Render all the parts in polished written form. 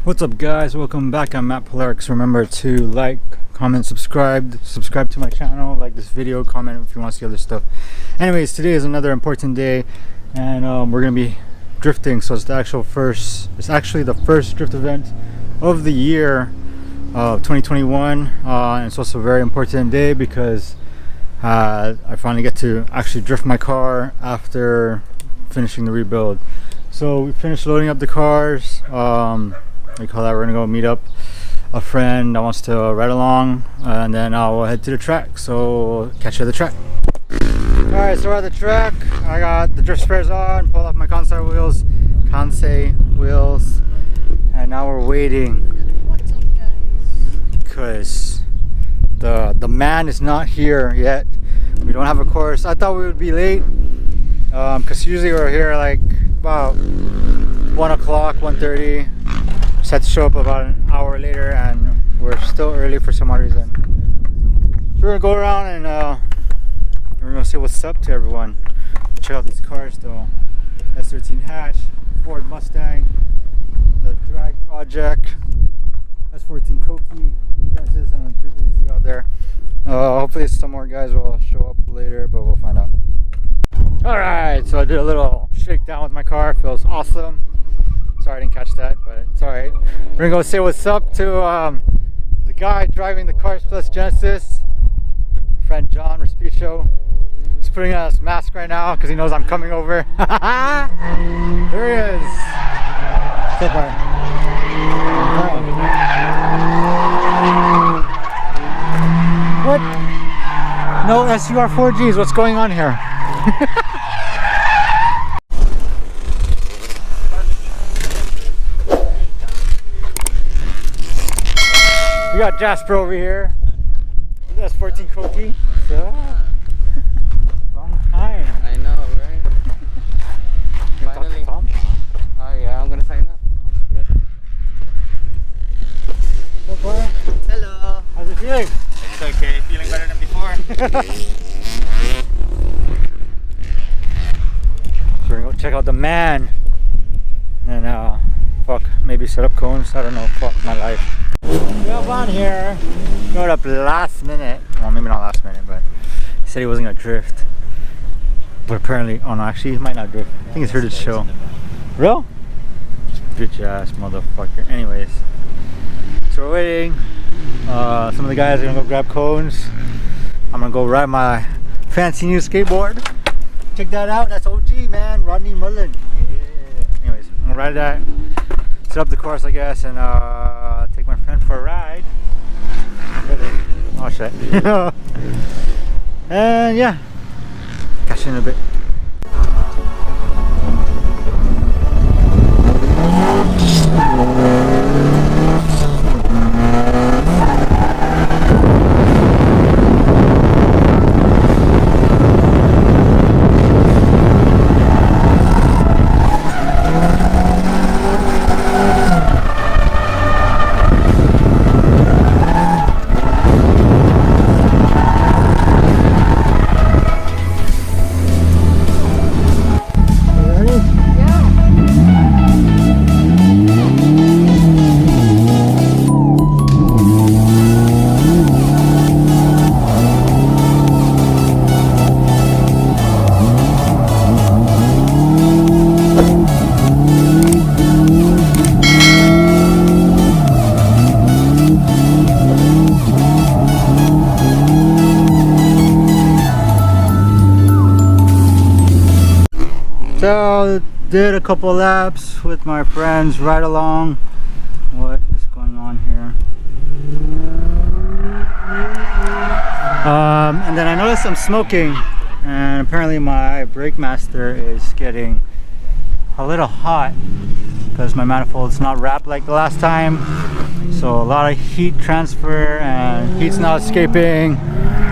What's up, guys? Welcome back. I'm Matt Polarix. Remember to like, comment, subscribe to my channel, like this video, comment if you want to see other stuff. Anyways, today is another important day, and we're gonna be drifting. So it's actually the first drift event of the year of 2021, and it's also a very important day because I finally get to actually drift my car after finishing the rebuild. So we finished loading up the cars. We call that, we're gonna go meet up a friend that wants to ride along, and then I'll head to the track. So catch you at the track. Alright, so we're at the track. I got the drift spares on, pulled off my Kansei wheels, and now we're waiting. What's up, guys? Because the man is not here yet. We don't have a course. I thought we would be late, because usually we're here like about 1 o'clock, 1:30. Just had to show up about an hour later, and we're still early for some odd reason. So we're gonna go around and we're gonna say what's up to everyone. Check out these cars though. S13 hatch, Ford Mustang, the drag project, S14 Koki, Genesis, and 350Z out there. Hopefully some more guys will show up later, but we'll find out. Alright, so I did a little shakedown with my car. Feels awesome. Sorry I didn't catch that, but it's alright. We're gonna go say what's up to the guy driving the Cars Plus Genesis, my friend John Respicio. He's putting on his mask right now because he knows I'm coming over. There he is. What's up, man? What? No SUR4Gs, what's going on here? We got Jasper over here. That's 14 Koki. So, wrong time. I know, right? Finally. Tom? Oh yeah, I'm gonna sign up. What's up, boy? Hello. How's it feeling? It's okay. Feeling better than before. So we're gonna go check out the man. And maybe set up cones. I don't know. Fuck my life. We have on here. Showed up last minute. Well, maybe not last minute, but he said he wasn't gonna drift. But apparently, oh no, actually he might not drift. I think he's here to chill. Real? Bitch ass motherfucker. Anyways, so we're waiting. Some of the guys are gonna go grab cones. I'm gonna go ride my fancy new skateboard. Check that out. That's OG, man. Rodney Mullen. Yeah. Anyways, I'm gonna ride that. Set up the course, I guess, and take my friend for a ride. Oh shit. And yeah, catch you in a bit. So did a couple laps with my friends right along. What is going on here? And then I noticed I'm smoking, and apparently my brake master is getting a little hot because my manifold's not wrapped like the last time. So a lot of heat transfer, and heat's not escaping.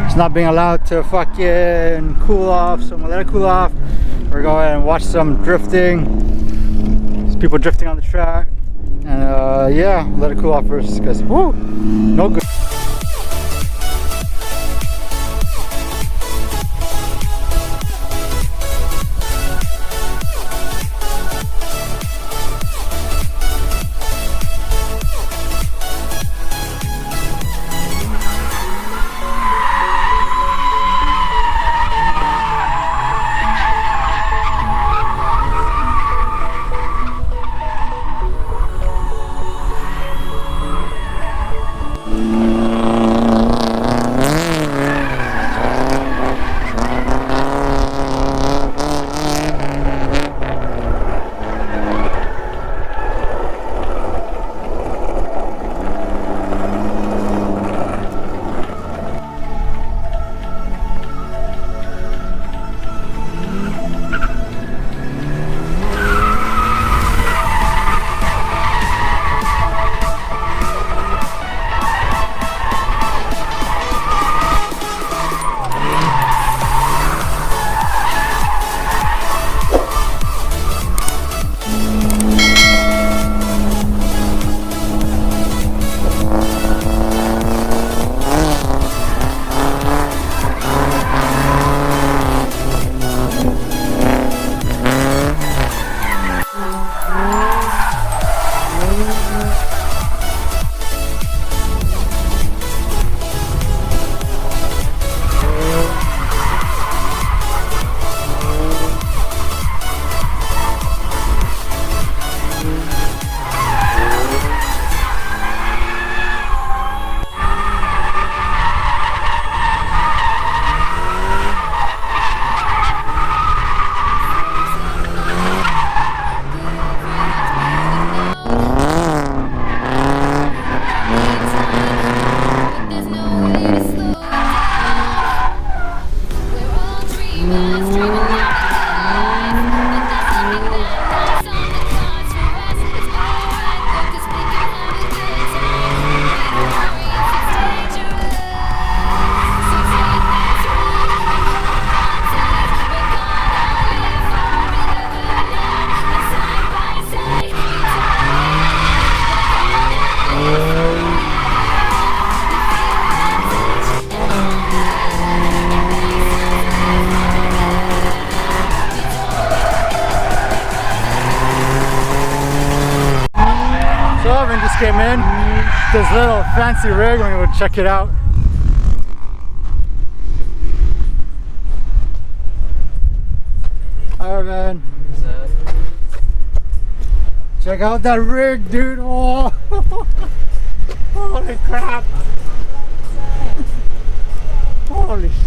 It's not being allowed to fucking cool off, so I'm gonna let it cool off. We're going and watch some drifting. There's people drifting on the track, and yeah, let it cool off first because whoo, no good. Calvin just came in. This little fancy rig. I'm gonna go check it out. Alright, man. What's up? Check out that rig, dude. Oh, holy crap. Holy shit.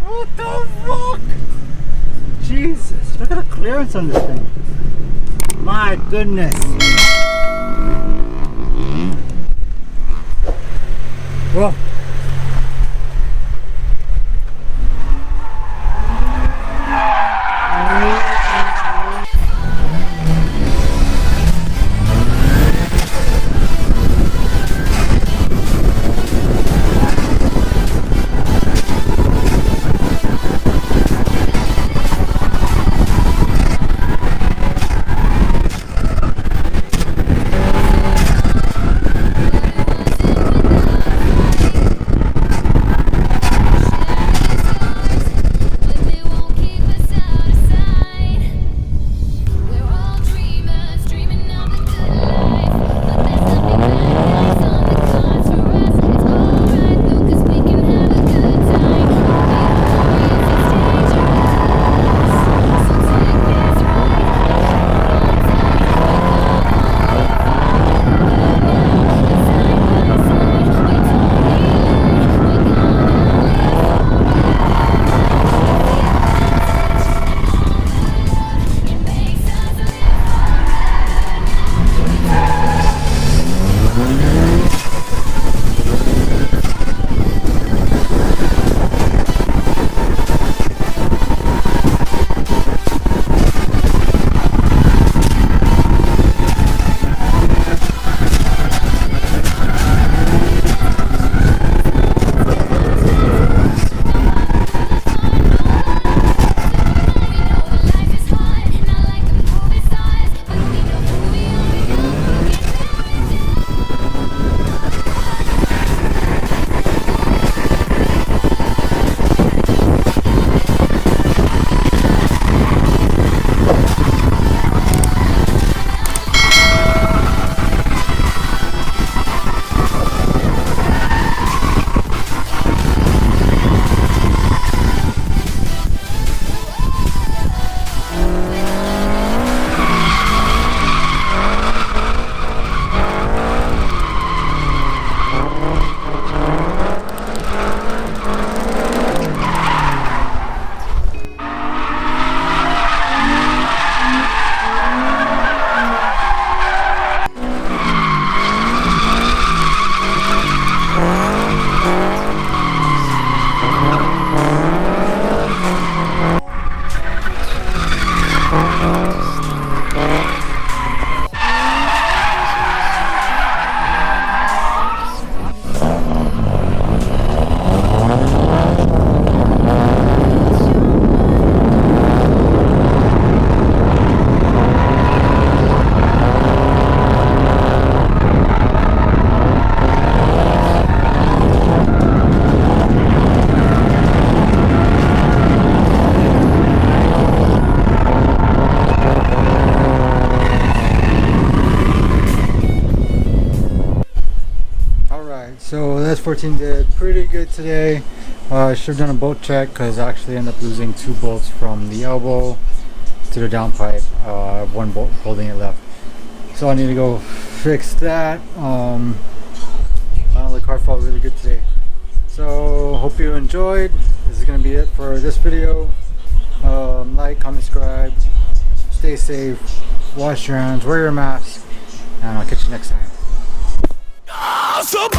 What the fuck? Jesus, look at the clearance on this thing. My goodness. Whoa. So this 14 did pretty good today. I should have done a bolt check because I actually ended up losing 2 bolts from the elbow to the downpipe. I have 1 bolt holding it left, so I need to go fix that. The car felt really good today. So hope you enjoyed. This is going to be it for this video. Like, comment, subscribe, stay safe, wash your hands, wear your mask, and I'll catch you next time. Somebody